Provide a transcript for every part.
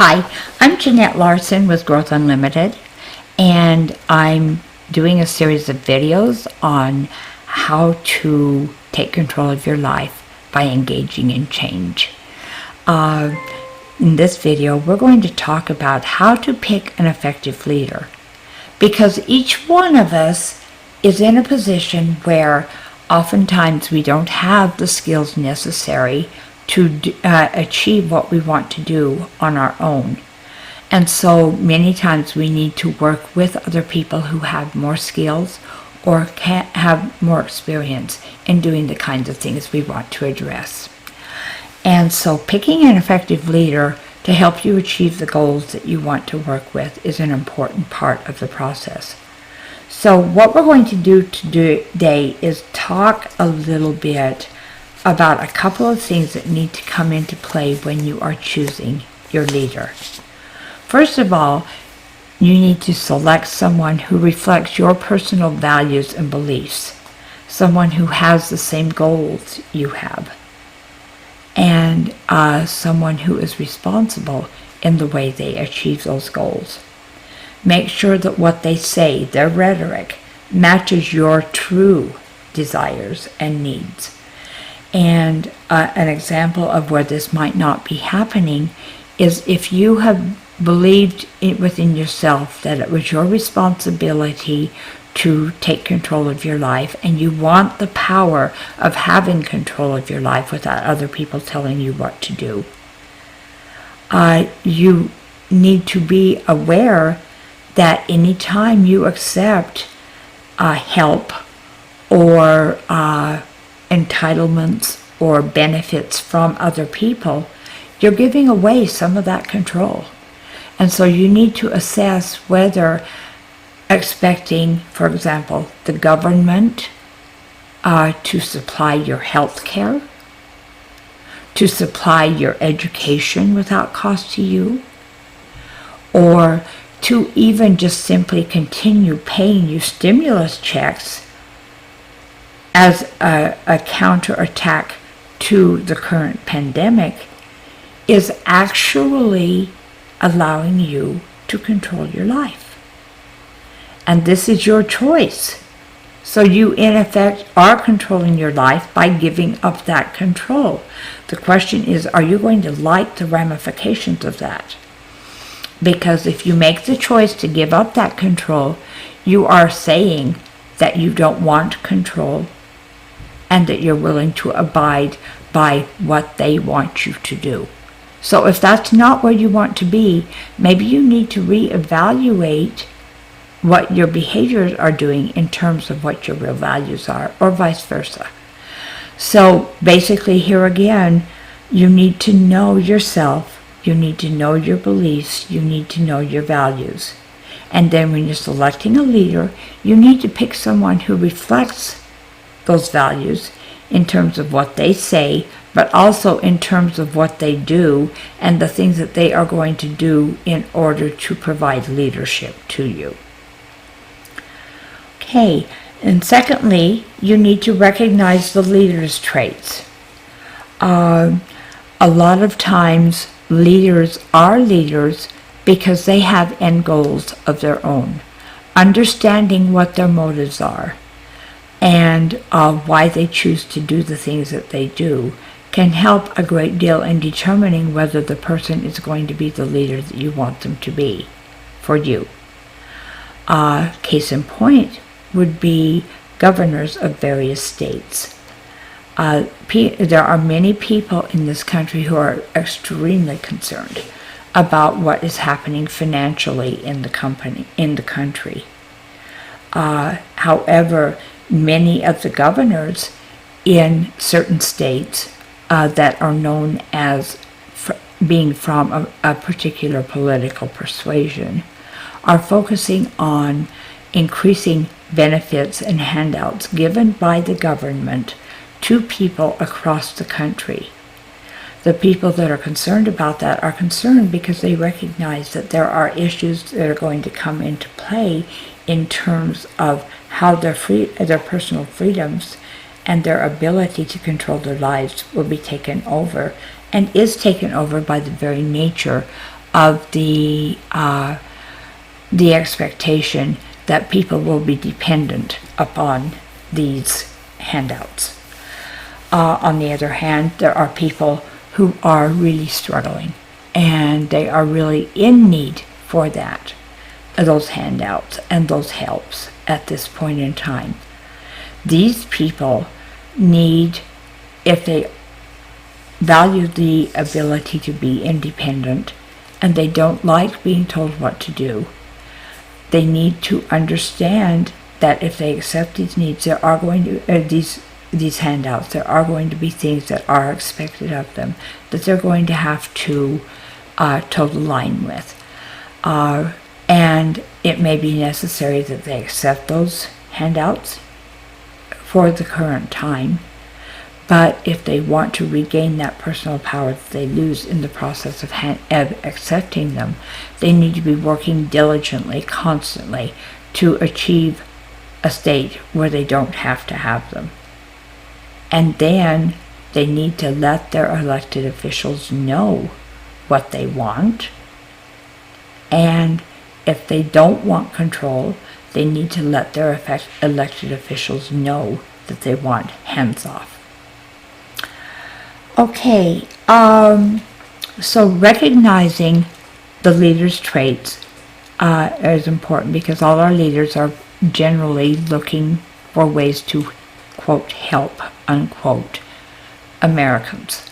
Hi, I'm Jeanette Larsen with Growth Unlimited, and I'm doing a series of videos on how to take control of your life by engaging in change. In this video, we're going to talk about how to pick an effective leader, because each one of us is in a position where oftentimes we don't have the skills necessary to achieve what we want to do on our own. And so many times we need to work with other people who have more skills or can have more experience in doing the kinds of things we want to address. And so picking an effective leader to help you achieve the goals that you want to work with is an important part of the process. So what we're going to do today is talk a little bit about a couple of things that need to come into play when you are choosing your leader. First of all, you need to select someone who reflects your personal values and beliefs, someone who has the same goals you have, and someone who is responsible in the way they achieve those goals. Make sure that what they say, their rhetoric, matches your true desires and needs. And an example of where this might not be happening is if you have believed within yourself that it was your responsibility to take control of your life, and you want the power of having control of your life without other people telling you what to do. You need to be aware that anytime you accept help or entitlements or benefits from other people, you're giving away some of that control. And so you need to assess whether expecting, for example, the government to supply your health care, to supply your education without cost to you, or to even just simply continue paying you stimulus checks as a counterattack to the current pandemic, is actually allowing you to control your life. And this is your choice. So you, in effect, are controlling your life by giving up that control. The question is, are you going to like the ramifications of that? Because if you make the choice to give up that control, you are saying that you don't want control and that you're willing to abide by what they want you to do. So if that's not where you want to be, maybe you need to reevaluate what your behaviors are doing in terms of what your real values are, or vice versa. So basically here again, you need to know yourself, you need to know your beliefs, you need to know your values. And then when you're selecting a leader, you need to pick someone who reflects those values in terms of what they say, but also in terms of what they do and the things that they are going to do in order to provide leadership to you. Okay, and secondly, you need to recognize the leader's traits. A lot of times leaders are leaders because they have end goals of their own. Understanding what their motives are and why they choose to do the things that they do can help a great deal in determining whether the person is going to be the leader that you want them to be for you. Case in point would be governors of various states. There are many people in this country who are extremely concerned about what is happening financially in the country. However, many of the governors in certain states that are known as being from a particular political persuasion are focusing on increasing benefits and handouts given by the government to people across the country. The people that are concerned about that are concerned because they recognize that there are issues that are going to come into play in terms of how their personal freedoms and their ability to control their lives will be taken over, and is taken over by the very nature of the expectation that people will be dependent upon these handouts. On the other hand, there are people who are really struggling, and they are really in need for those handouts and those helps at this point in time. These people need, if they value the ability to be independent and they don't like being told what to do, they need to understand that if they accept these needs, there are going to these handouts, there are going to be things that are expected of them that they're going to have to toe the line with. And it may be necessary that they accept those handouts for the current time. But if they want to regain that personal power that they lose in the process of accepting them, they need to be working diligently, constantly, to achieve a state where they don't have to have them. And then they need to let their elected officials know what they want. And if they don't want control, they need to let their elected officials know that they want hands off. Okay, so recognizing the leader's traits is important, because all our leaders are generally looking for ways to, quote, help, unquote, Americans.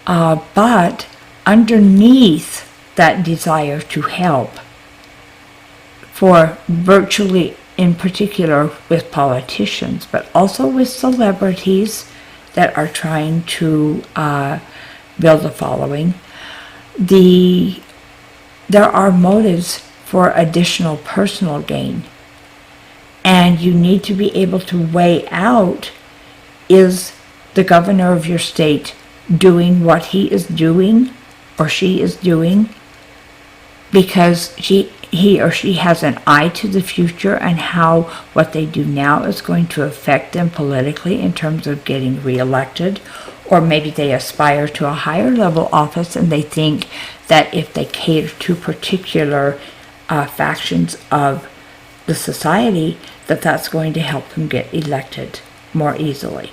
But underneath that desire to help, for virtually, in particular with politicians, but also with celebrities that are trying to build a following, there are motives for additional personal gain. And you need to be able to weigh out, is the governor of your state doing what he is doing or she is doing because he or she has an eye to the future and how what they do now is going to affect them politically in terms of getting reelected? Or maybe they aspire to a higher level office and they think that if they cater to particular factions of the society, that's going to help them get elected more easily.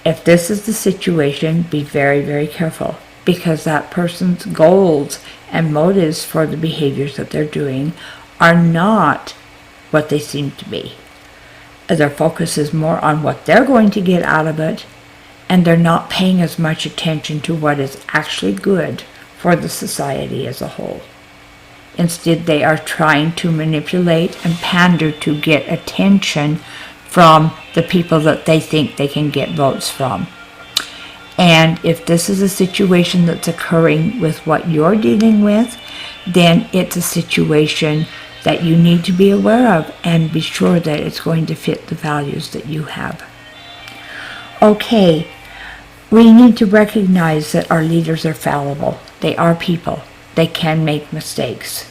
If this is the situation, be very, very careful, because that person's goals and motives for the behaviors that they're doing are not what they seem to be. Their focus is more on what they're going to get out of it, and they're not paying as much attention to what is actually good for the society as a whole. Instead, they are trying to manipulate and pander to get attention from the people that they think they can get votes from. And if this is a situation that's occurring with what you're dealing with, then it's a situation that you need to be aware of and be sure that it's going to fit the values that you have. Okay, we need to recognize that our leaders are fallible. They are people. They can make mistakes.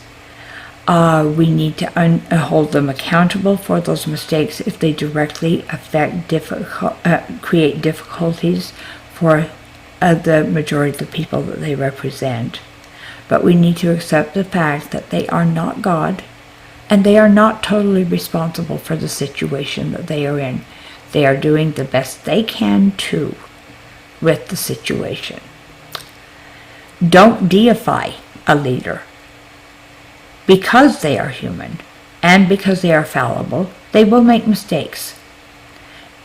We need to hold them accountable for those mistakes if they directly affect create difficulties for the majority of the people that they represent. But we need to accept the fact that they are not God, and they are not totally responsible for the situation that they are in. They are doing the best they can too with the situation. Don't deify a leader. Because they are human and because they are fallible, they will make mistakes.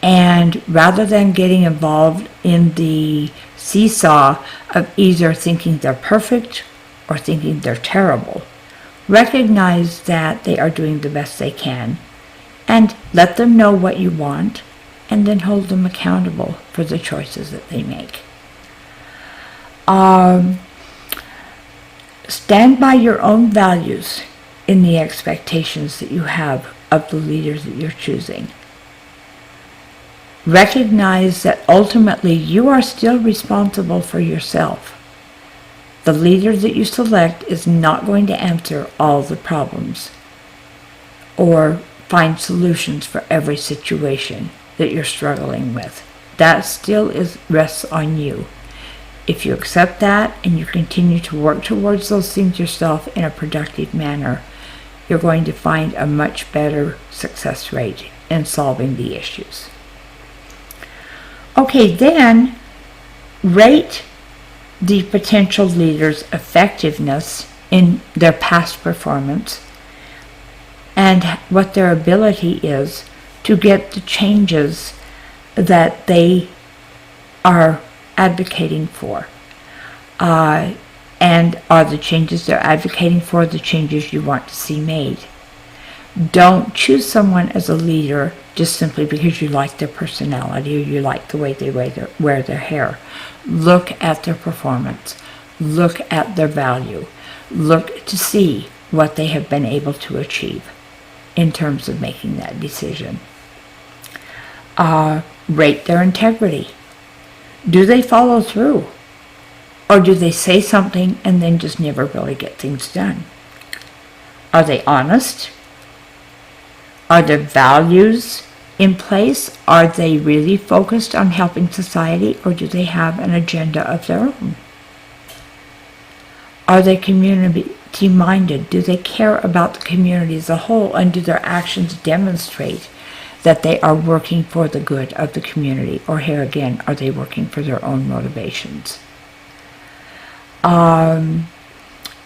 And rather than getting involved in the seesaw of either thinking they're perfect or thinking they're terrible, recognize that they are doing the best they can and let them know what you want, and then hold them accountable for the choices that they make. Stand by your own values in the expectations that you have of the leaders that you're choosing. Recognize that ultimately you are still responsible for yourself. The leader that you select is not going to answer all the problems or find solutions for every situation that you're struggling with. That still rests on you. If you accept that and you continue to work towards those things yourself in a productive manner, you're going to find a much better success rate in solving the issues. Okay, then rate the potential leader's effectiveness in their past performance and what their ability is to get the changes that they are advocating for. And are the changes they're advocating for the changes you want to see made? Don't choose someone as a leader just simply because you like their personality or you like the way they wear their hair. Look at their performance. Look at their value. Look to see what they have been able to achieve in terms of making that decision. Rate their integrity. Do they follow through? Or do they say something and then just never really get things done? Are they honest? Are their values in place? Are they really focused on helping society, or do they have an agenda of their own? Are they community-minded? Do they care about the community as a whole, and do their actions demonstrate that they are working for the good of the community? Or here again, are they working for their own motivations?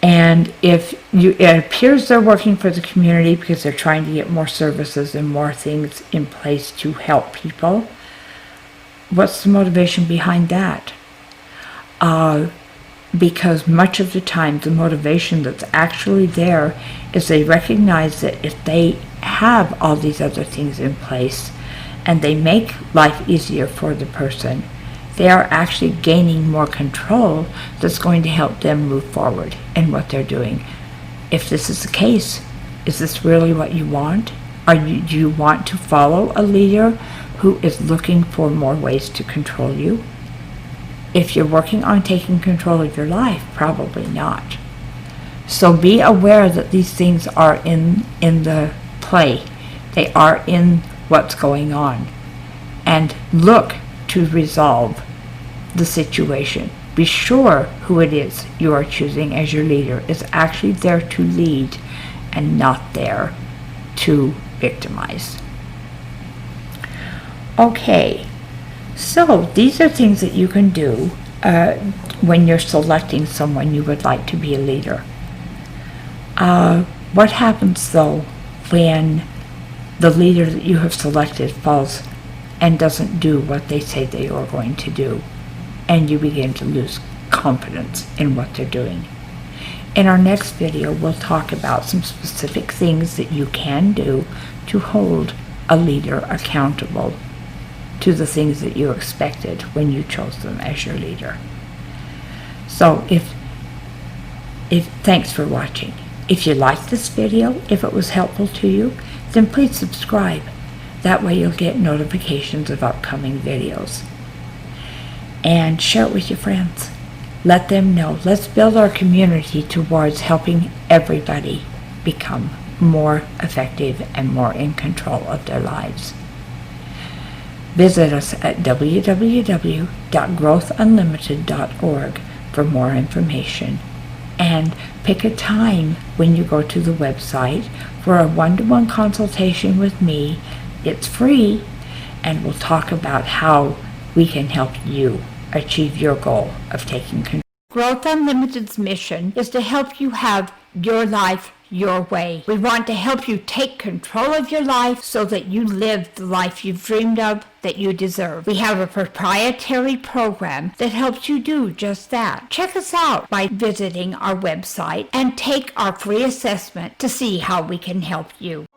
And if it appears they're working for the community because they're trying to get more services and more things in place to help people, what's the motivation behind that? Because much of the time the motivation that's actually there is they recognize that if they have all these other things in place and they make life easier for the person, they are actually gaining more control that's going to help them move forward in what they're doing. If this is the case, is this really what you want? Do you want to follow a leader who is looking for more ways to control you? If you're working on taking control of your life, probably not. So be aware that these things are in the play. They are in what's going on. And look to resolve the situation. Be sure who it is you are choosing as your leader is actually there to lead and not there to victimize. Okay, so these are things that you can do when you're selecting someone you would like to be a leader. What happens though when the leader that you have selected falls and doesn't do what they say they are going to do, and you begin to lose confidence in what they're doing? In our next video, we'll talk about some specific things that you can do to hold a leader accountable to the things that you expected when you chose them as your leader. So thanks for watching. If you liked this video, if it was helpful to you, then please subscribe. That way you'll get notifications of upcoming videos. And share it with your friends. Let them know. Let's build our community towards helping everybody become more effective and more in control of their lives. Visit us at www.growthunlimited.org for more information. And pick a time when you go to the website for a one-to-one consultation with me. It's free, and we'll talk about how we can help you achieve your goal of taking control. Growth Unlimited's mission is to help you have your life your way. We want to help you take control of your life so that you live the life you've dreamed of, that you deserve. We have a proprietary program that helps you do just that. Check us out by visiting our website and take our free assessment to see how we can help you.